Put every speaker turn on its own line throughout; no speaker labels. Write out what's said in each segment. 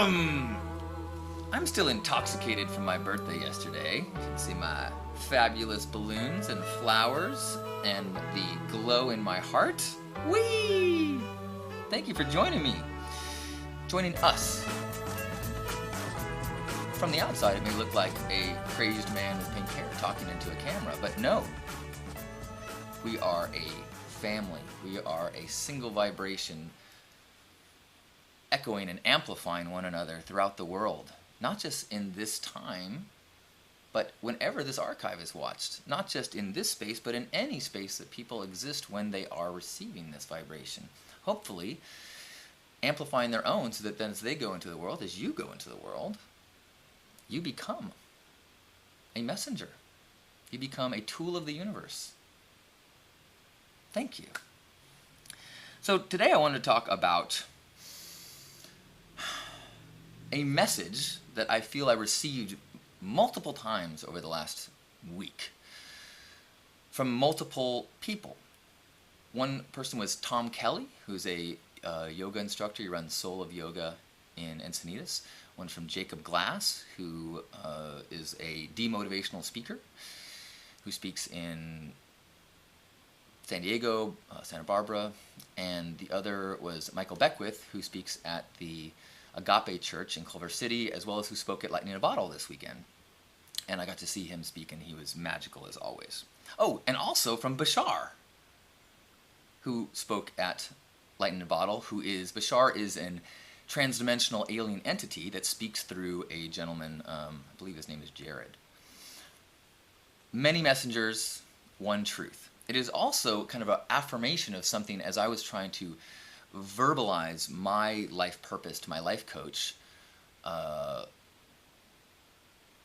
I'm still intoxicated from my birthday yesterday. You can see my fabulous balloons and flowers and the glow in my heart. Whee! Thank you for joining me. Joining us. From the outside, it may look like a crazed man with pink hair talking into a camera, but no. We are a family. We are a single vibration echoing and amplifying one another throughout the world. Not just in this time, but whenever this archive is watched. Not just in this space, but in any space that people exist when they are receiving this vibration. Hopefully, amplifying their own so that then as they go into the world, as you go into the world, you become a messenger. You become a tool of the universe. Thank you. So today I want to talk about a message that I feel I received multiple times over the last week from multiple people. One person was Tom Kelly, who's a yoga instructor. He runs Soul of Yoga in Encinitas. One from Jacob Glass, who is a demotivational speaker, who speaks in San Diego, Santa Barbara, and the other was Michael Beckwith, who speaks at the Agape Church in Culver City, as well as who spoke at Lightning in a Bottle this weekend. And I got to see him speak, and he was magical as always. Oh, and also from Bashar, who spoke at Lightning in a Bottle, Bashar is an transdimensional alien entity that speaks through a gentleman, I believe his name is Jared. Many messengers, one truth. It is also kind of an affirmation of something as I was trying to verbalize my life purpose to my life coach.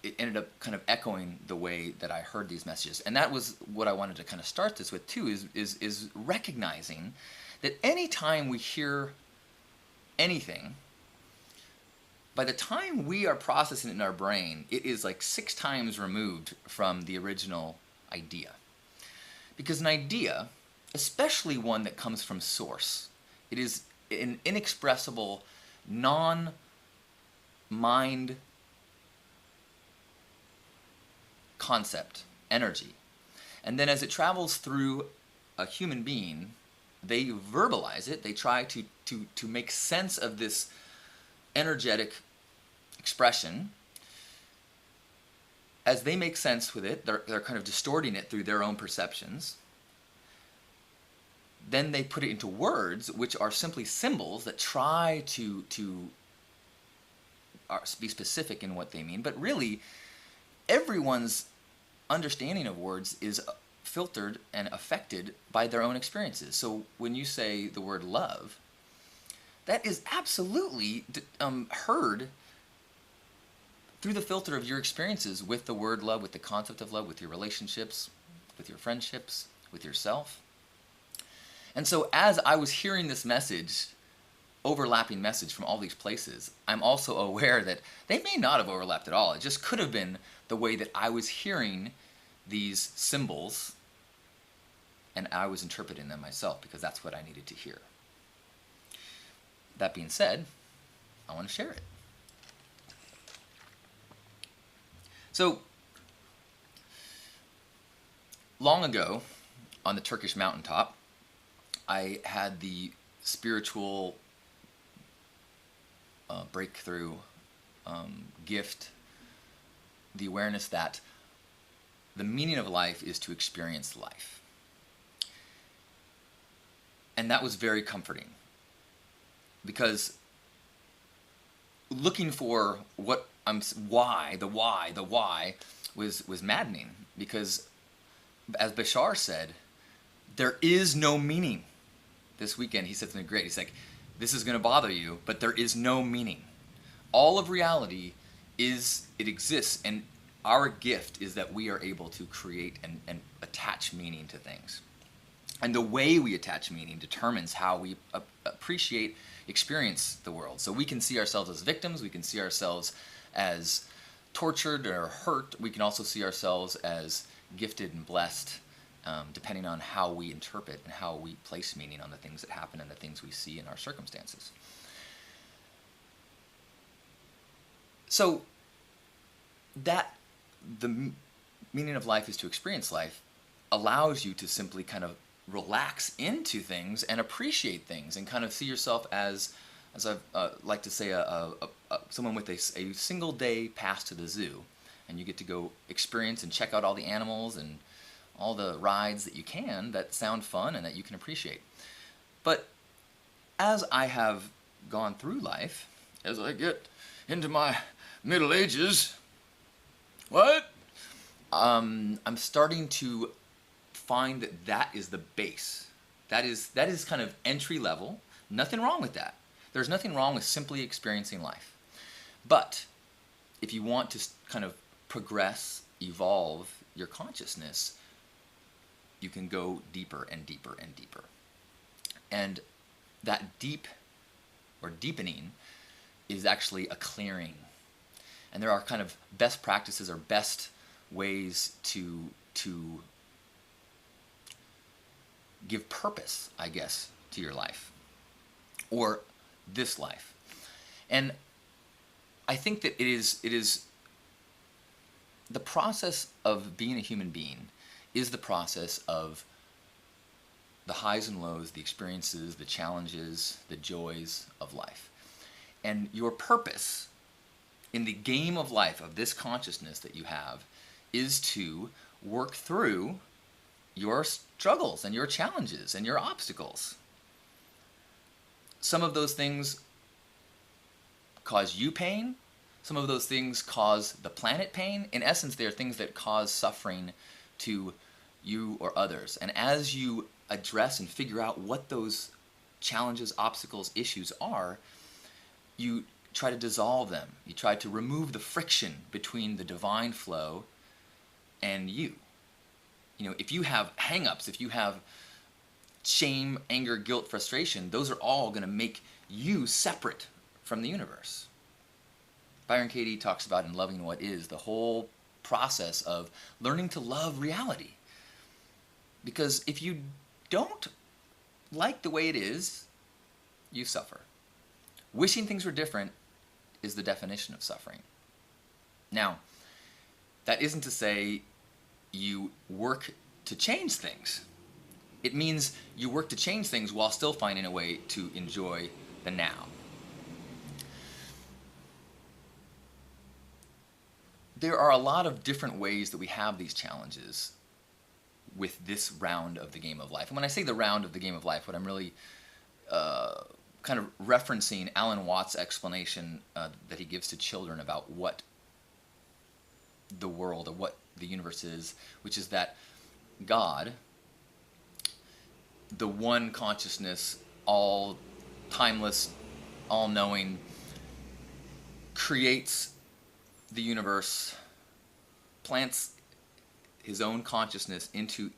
It ended up kind of echoing the way that I heard these messages. And that was what I wanted to kind of start this with too, is recognizing that any time we hear anything, by the time we are processing it in our brain, it is like 6 times removed from the original idea. Because an idea, especially one that comes from source, it is an inexpressible, non-mind concept, energy. And then as it travels through a human being, they verbalize it, they try to make sense of this energetic expression. As they make sense with it, they're kind of distorting it through their own perceptions. Then they put it into words, which are simply symbols that try to be specific in what they mean. But really, everyone's understanding of words is filtered and affected by their own experiences. So when you say the word love, that is absolutely heard through the filter of your experiences with the word love, with the concept of love, with your relationships, with your friendships, with yourself. And so as I was hearing this message, overlapping message from all these places, I'm also aware that they may not have overlapped at all. It just could have been the way that I was hearing these symbols and I was interpreting them myself because that's what I needed to hear. That being said, I want to share it. So, long ago, on the Turkish mountaintop, I had the spiritual breakthrough gift, the awareness that the meaning of life is to experience life. And that was very comforting because looking for why was maddening, because as Bashar said, there is no meaning. This weekend he said something great. He's like, this is going to bother you, but there is no meaning. All of reality it exists, and our gift is that we are able to create and attach meaning to things. And the way we attach meaning determines how we appreciate, experience the world. So we can see ourselves as victims, we can see ourselves as tortured or hurt, we can also see ourselves as gifted and blessed, depending on how we interpret and how we place meaning on the things that happen and the things we see in our circumstances. So that meaning of life is to experience life allows you to simply kind of relax into things and appreciate things and kind of see yourself as I like to say, someone with a single day pass to the zoo, and you get to go experience and check out all the animals and all the rides that you can that sound fun and that you can appreciate. But as I have gone through life, as I get into my Middle Ages, I'm starting to find that that is the base. That is kind of entry level. Nothing wrong with that. There's nothing wrong with simply experiencing life. But if you want to kind of progress, evolve your consciousness, you can go deeper and deeper and deeper. And that deep or deepening is actually a clearing. And there are kind of best practices or best ways to give purpose, I guess, to your life or this life. And I think that it is the process of being a human being is the process of the highs and lows, the experiences, the challenges, the joys of life. And your purpose in the game of life, of this consciousness that you have, is to work through your struggles and your challenges and your obstacles. Some of those things cause you pain. Some of those things cause the planet pain. In essence, they are things that cause suffering to you or others. And as you address and figure out what those challenges, obstacles, issues are, you try to dissolve them. You try to remove the friction between the divine flow and you. You know, if you have hang-ups, if you have shame, anger, guilt, frustration, those are all going to make you separate from the universe. Byron Katie talks about in Loving What Is, the whole process of learning to love reality. Because if you don't like the way it is, you suffer. Wishing things were different is the definition of suffering. Now, that isn't to say you work to change things. It means you work to change things while still finding a way to enjoy the now. There are a lot of different ways that we have these challenges with this round of the game of life. And when I say the round of the game of life, what I'm really kind of referencing Alan Watts' explanation that he gives to children about what the world or what the universe is, which is that God, the one consciousness, all timeless, all-knowing, creates the universe, plants his own consciousness into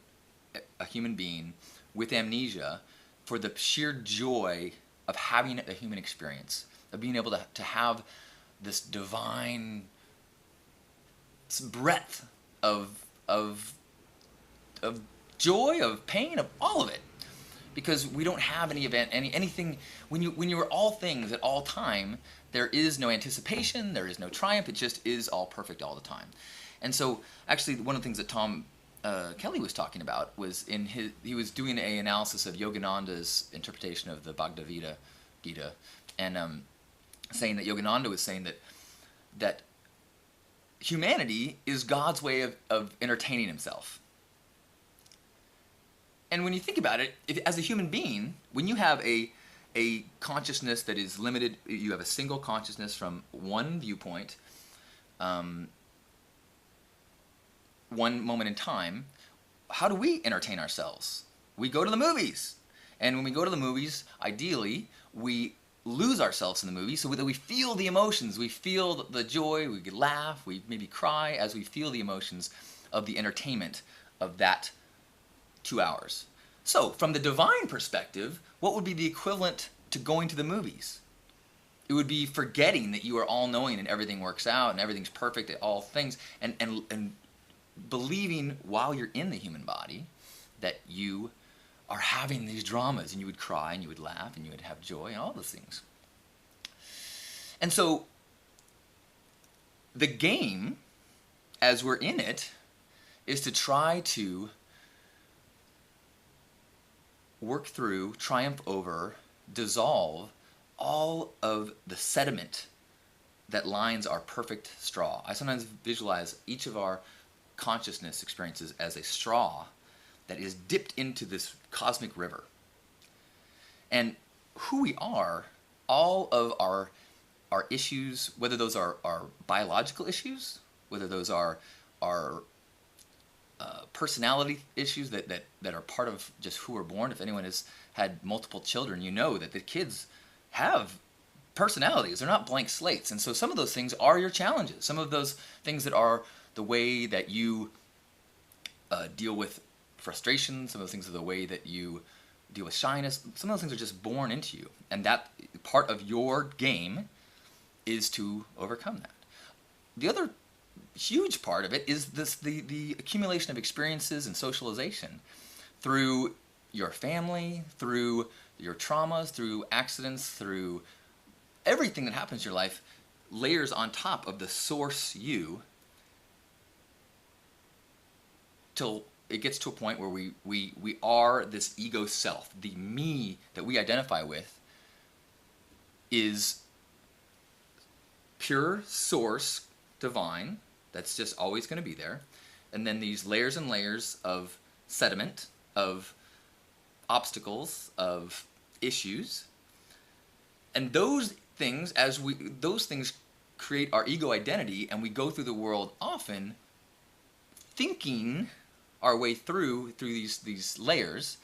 a human being with amnesia for the sheer joy of having a human experience, of being able to have this divine breadth of joy, of pain, of all of it. Because we don't have anything. When you are all things at all time, there is no anticipation, there is no triumph. It just is all perfect all the time. And so, actually, one of the things that Tom Kelly was talking about was he was doing an analysis of Yogananda's interpretation of the Bhagavad Gita, and saying that Yogananda was saying that humanity is God's way of entertaining himself. And when you think about it, as a human being, when you have a consciousness that is limited, you have a single consciousness from one viewpoint, one moment in time, how do we entertain ourselves? We go to the movies. And when we go to the movies, ideally, we lose ourselves in the movie so that we feel the emotions. We feel the joy, we laugh, we maybe cry as we feel the emotions of the entertainment of that 2 hours. So, from the divine perspective, what would be the equivalent to going to the movies? It would be forgetting that you are all-knowing and everything works out and everything's perfect at all things, and believing while you're in the human body that you are having these dramas, and you would cry and you would laugh and you would have joy and all those things. And so the game, as we're in it, is to try to work through, triumph over, dissolve all of the sediment that lines our perfect straw. I sometimes visualize each of our consciousness experiences as a straw that is dipped into this cosmic river. And who we are, all of our issues, whether those are biological issues, whether those are personality issues that are part of just who we're born. If anyone has had multiple children, you know that the kids have personalities. They're not blank slates. And so some of those things are your challenges. Some of those things that are the way that you deal with frustration. Some of those things are the way that you deal with shyness. Some of those things are just born into you. And that part of your game is to overcome that. The other huge part of it is the accumulation of experiences and socialization through your family, through your traumas, through accidents, through everything that happens in your life, layers on top of the source you, till it gets to a point where we are this ego self. The me that we identify with is pure source divine. That's just always going to be there. And then these layers and layers of sediment, of obstacles, of issues. And those things, those things create our ego identity, and we go through the world often thinking our way through these layers.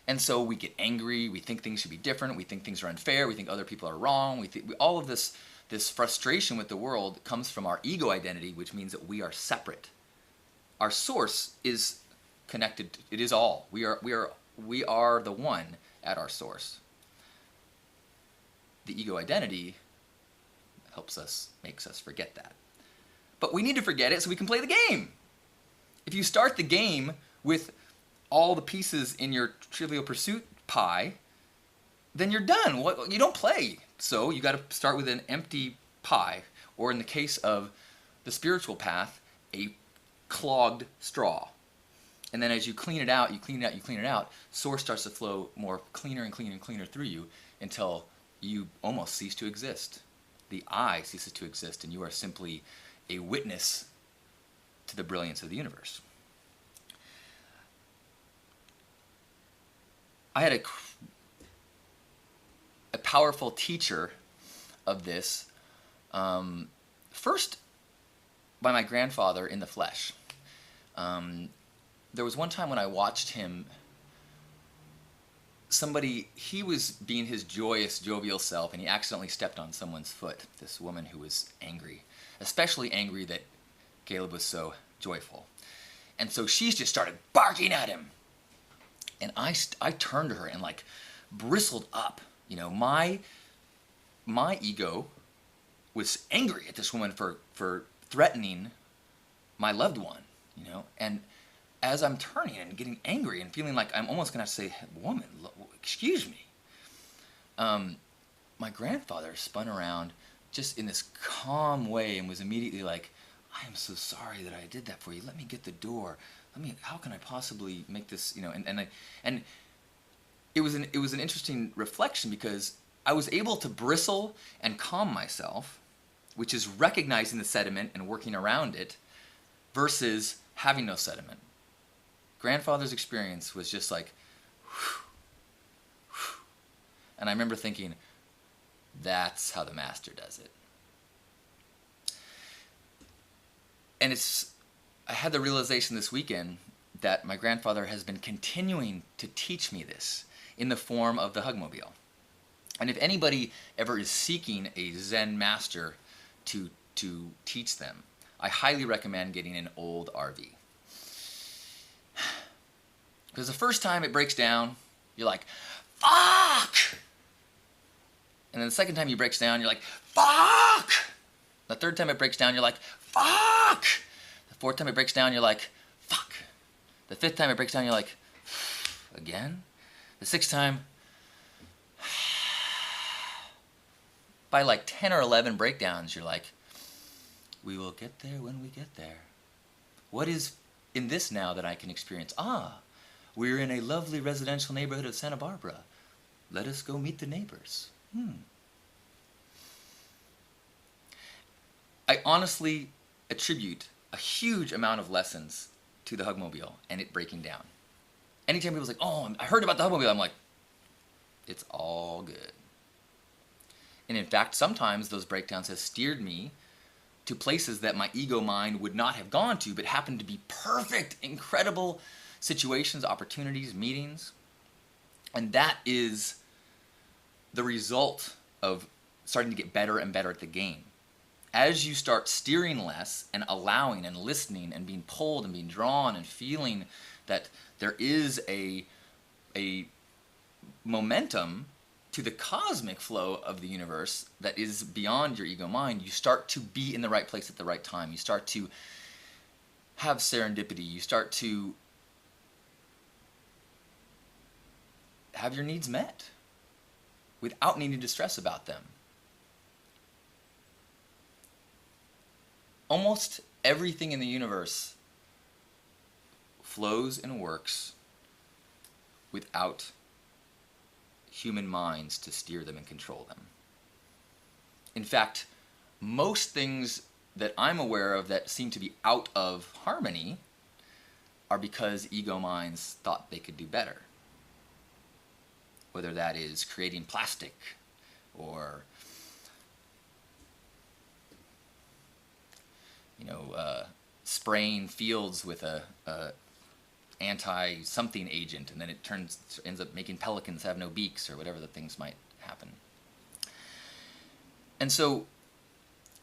And so we get angry, we think things should be different, we think things are unfair, we think other people are wrong, all of this frustration with the world comes from our ego identity, which means that we are separate. Our source is connected. It is all. We are the one at our source. The ego identity makes us forget that. But we need to forget it so we can play the game. If you start the game with all the pieces in your Trivial Pursuit pie, then you're done. You don't play. So you got to start with an empty pie, or in the case of the spiritual path, a clogged straw. And then as you clean it out, source starts to flow more cleaner and cleaner and cleaner through you until you almost cease to exist. The I ceases to exist, and you are simply a witness to the brilliance of the universe. I had a powerful teacher of this, first by my grandfather in the flesh. There was one time when I watched him, he was being his joyous, jovial self, and he accidentally stepped on someone's foot, this woman who was angry, especially angry that Caleb was so joyful. And so she just started barking at him. And I turned to her and bristled up. You know, my ego was angry at this woman for threatening my loved one, you know. And as I'm turning and getting angry and feeling like I'm almost going to have to say, woman, excuse me, my grandfather spun around just in this calm way and was immediately like, I am so sorry that I did that for you. Let me get the door. How can I possibly make this, you know, and it was an interesting reflection, because I was able to bristle and calm myself, which is recognizing the sediment and working around it, versus having no sediment. Grandfather's experience was just like, whew, whew. And I remember thinking, that's how the master does it. And I had the realization this weekend that my grandfather has been continuing to teach me this in the form of the Hugmobile. And if anybody ever is seeking a Zen master to teach them, I highly recommend getting an old RV. Because the first time it breaks down, you're like, fuck! And then the second time it breaks down, you're like, fuck! The third time it breaks down, you're like, fuck! The fourth time it breaks down, you're like, fuck. The fifth time it breaks down, you're like, again? The sixth time, by 10 or 11 breakdowns, you're like, We will get there when we get there. What is in this now that I can experience? We're in a lovely residential neighborhood of Santa Barbara. Let us go meet the neighbors. I honestly attribute a huge amount of lessons to the Hugmobile and it breaking down. Anytime people's like, oh, I heard about the Hugmobile, I'm like, it's all good. And in fact, sometimes those breakdowns have steered me to places that my ego mind would not have gone to, but happened to be perfect, incredible situations, opportunities, meetings. And that is the result of starting to get better and better at the game. As you start steering less and allowing and listening and being pulled and being drawn and feeling that there is a momentum to the cosmic flow of the universe that is beyond your ego mind, you start to be in the right place at the right time. You start to have serendipity. You start to have your needs met without needing to stress about them. Almost everything in the universe flows and works without human minds to steer them and control them. In fact, most things that I'm aware of that seem to be out of harmony are because ego minds thought they could do better. Whether that is creating plastic or spraying fields with a anti-something agent, and then it ends up making pelicans have no beaks, or whatever the things might happen. And so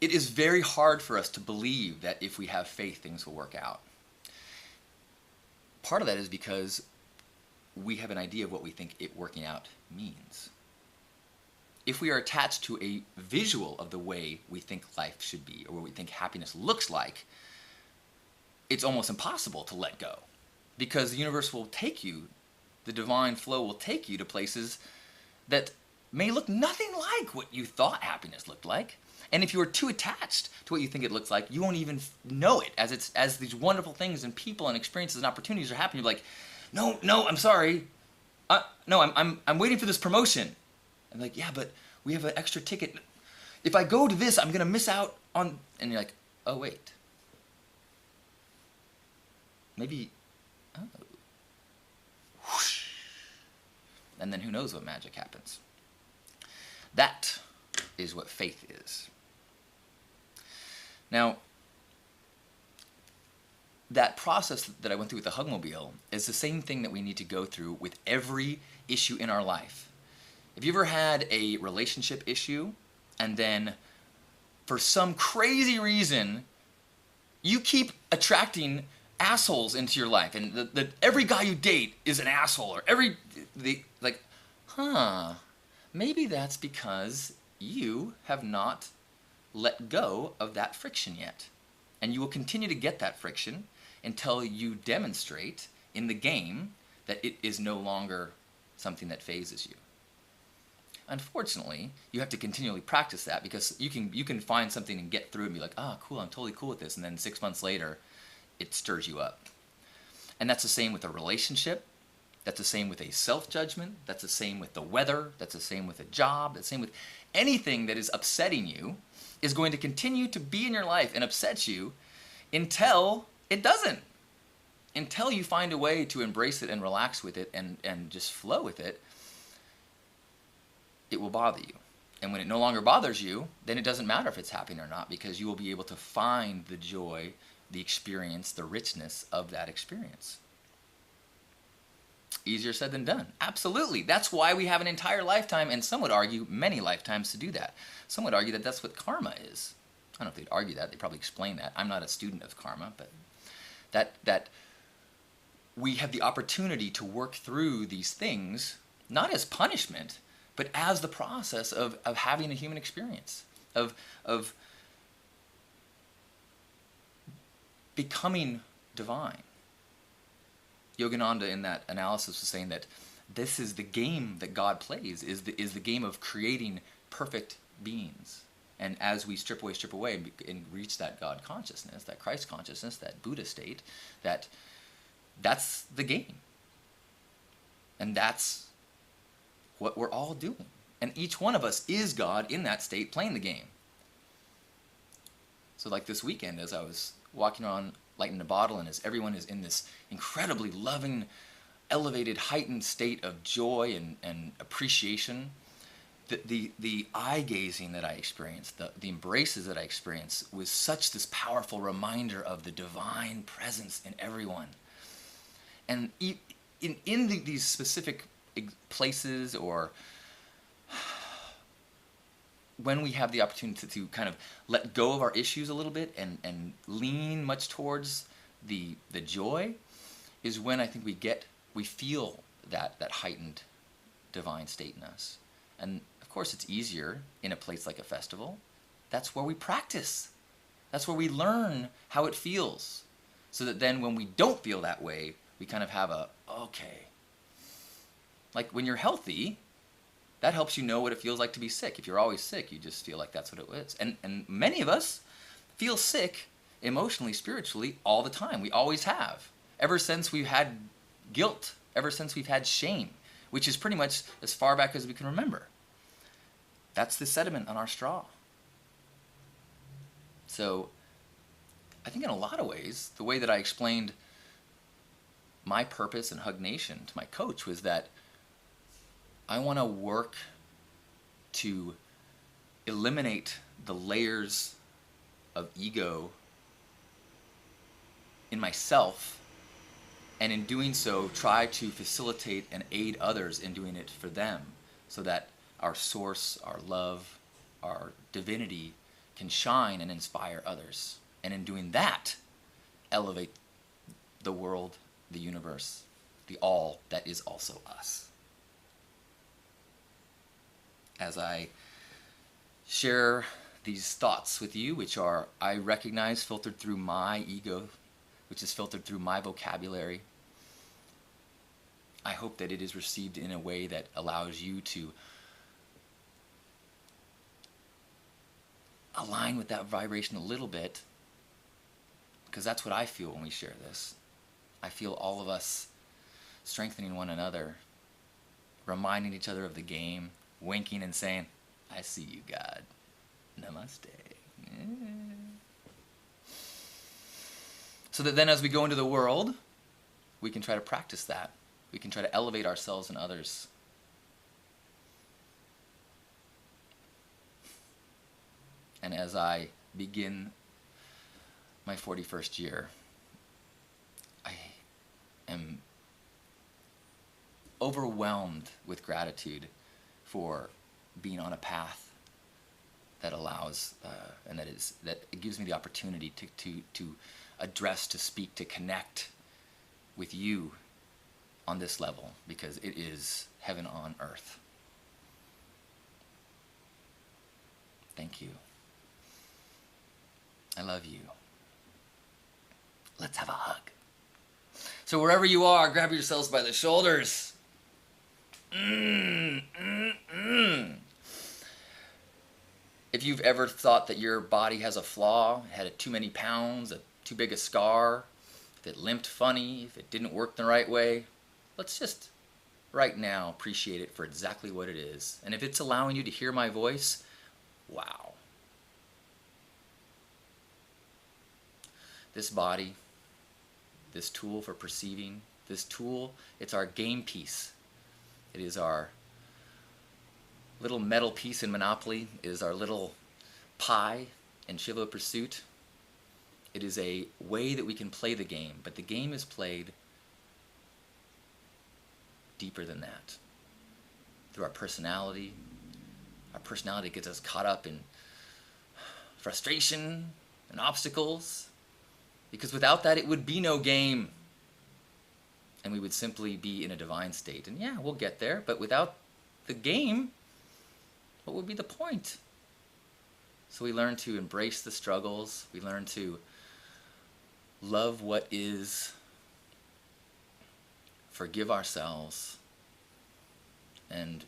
it is very hard for us to believe that if we have faith, things will work out. Part of that is because we have an idea of what we think it working out means. If we are attached to a visual of the way we think life should be, or what we think happiness looks like, it's almost impossible to let go. Because the universe will take you, the divine flow will take you to places that may look nothing like what you thought happiness looked like. And if you are too attached to what you think it looks like, you won't even know it as these wonderful things and people and experiences and opportunities are happening. You're like, no, I'm sorry. No, I'm waiting for this promotion. I'm like, yeah, but we have an extra ticket. If I go to this, I'm going to miss out on... And you're like, oh, wait. Maybe... Oh. Whoosh. And then who knows what magic happens. That is what faith is. Now, that process that I went through with the Hugmobile is the same thing that we need to go through with every issue in our life. Have you ever had a relationship issue and then for some crazy reason you keep attracting assholes into your life, and every guy you date is an asshole, or maybe that's because you have not let go of that friction yet. And you will continue to get that friction until you demonstrate in the game that it is no longer something that phases you. Unfortunately, you have to continually practice that, because you can find something and get through it and be like, cool, I'm totally cool with this, and then 6 months later, it stirs you up. And that's the same with a relationship. That's the same with a self-judgment. That's the same with the weather. That's the same with a job. That's the same with anything that is upsetting you is going to continue to be in your life and upset you until it doesn't. Until you find a way to embrace it and relax with it and just flow with it, it will bother you. And when it no longer bothers you, then it doesn't matter if it's happening or not, because you will be able to find the joy, the experience, the richness of that experience. Easier said than done. Absolutely. That's why we have an entire lifetime, and some would argue many lifetimes to do that. Some would argue that that's what karma is. I don't know if they'd argue that. They'd probably explain that. I'm not a student of karma, but that we have the opportunity to work through these things, not as punishment, but as the process of having a human experience, of becoming divine. Yogananda in that analysis was saying that this is the game that God plays, is the game of creating perfect beings And as we strip away, and reach that God consciousness, that Christ consciousness, that Buddha state, that's the game. And that's what we're all doing. And each one of us is God in that state playing the game. So like this weekend, as I was walking around lighting a bottle, and as everyone is in this incredibly loving, elevated, heightened state of joy and appreciation, the eye gazing that I experienced, the embraces that I experienced, was such this powerful reminder of the divine presence in everyone. And in these specific places, or when we have the opportunity to kind of let go of our issues a little bit and lean much towards the joy, is when I think we feel that heightened divine state in us. And of course it's easier in a place like a festival. That's where we practice. That's where we learn how it feels. So that then when we don't feel that way, we kind of have okay. Like when you're healthy, that helps you know what it feels like to be sick. If you're always sick, you just feel like that's what it is. And many of us feel sick emotionally, spiritually, all the time. We always have. Ever since we've had guilt, ever since we've had shame, which is pretty much as far back as we can remember. That's the sediment on our straw. So I think in a lot of ways, the way that I explained my purpose in Hug Nation to my coach was that I want to work to eliminate the layers of ego in myself, and in doing so try to facilitate and aid others in doing it for them, so that our source, our love, our divinity can shine and inspire others, and in doing that elevate the world, the universe, the all that is also us. As I share these thoughts with you, which are, I recognize, filtered through my ego, which is filtered through my vocabulary, I hope that it is received in a way that allows you to align with that vibration a little bit, because that's what I feel when we share this. I feel all of us strengthening one another, reminding each other of the game, winking and saying, I see you, God. Namaste. Yeah. So that then as we go into the world, we can try to practice that. We can try to elevate ourselves and others. And as I begin my 41st year, I am overwhelmed with gratitude for being on a path that allows and that it gives me the opportunity to address, to speak, to connect with you on this level, because it is heaven on earth. Thank you. I love you. Let's have a hug. So wherever you are, grab yourselves by the shoulders. If you've ever thought that your body has a flaw, had too many pounds, too big a scar, if it limped funny, if it didn't work the right way, let's just right now appreciate it for exactly what it is. And if it's allowing you to hear my voice, wow. This body, this tool for perceiving, this tool, it's our game piece. It is our little metal piece in Monopoly. It is our little pie in Trivial Pursuit. It is a way that we can play the game, but the game is played deeper than that. Through our personality. Our personality gets us caught up in frustration and obstacles, because without that it would be no game. And we would simply be in a divine state. And yeah, we'll get there, but without the game, what would be the point? So we learn to embrace the struggles. We learn to love what is, forgive ourselves, and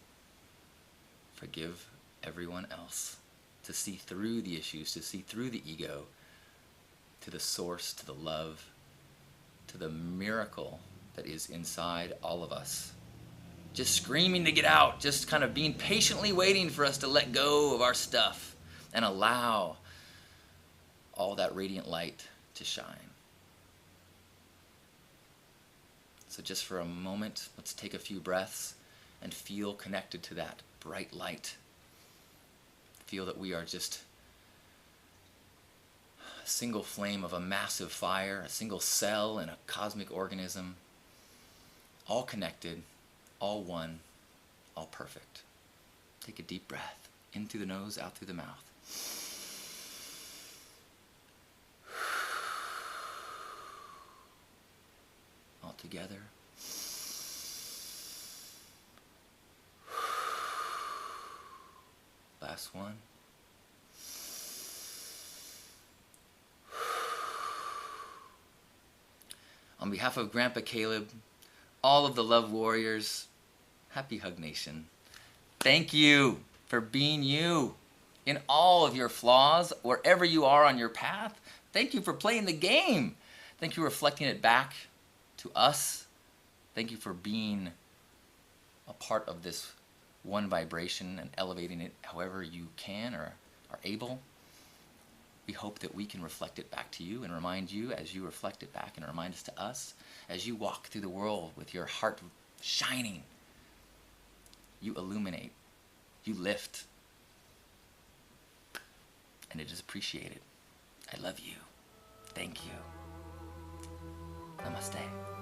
forgive everyone else. to see through the issues, to see through the ego, to the source, to the love, to the miracle that is inside all of us. Just screaming to get out, just kind of being patiently waiting for us to let go of our stuff and allow all that radiant light to shine. So just for a moment, let's take a few breaths and feel connected to that bright light. Feel that we are just a single flame of a massive fire, a single cell in a cosmic organism, all connected, all one, all perfect. Take a deep breath, in through the nose, out through the mouth. All together. Last one. On behalf of Grandpa Caleb, all of the Love Warriors, happy Hug Nation. Thank you for being you in all of your flaws, wherever you are on your path. Thank you for playing the game. Thank you for reflecting it back to us. Thank you for being a part of this one vibration and elevating it however you can or are able. We hope that we can reflect it back to you and remind you as you reflect it back and remind it to us as you walk through the world with your heart shining. You illuminate, you lift, and it is appreciated. I love you. Thank you. Namaste.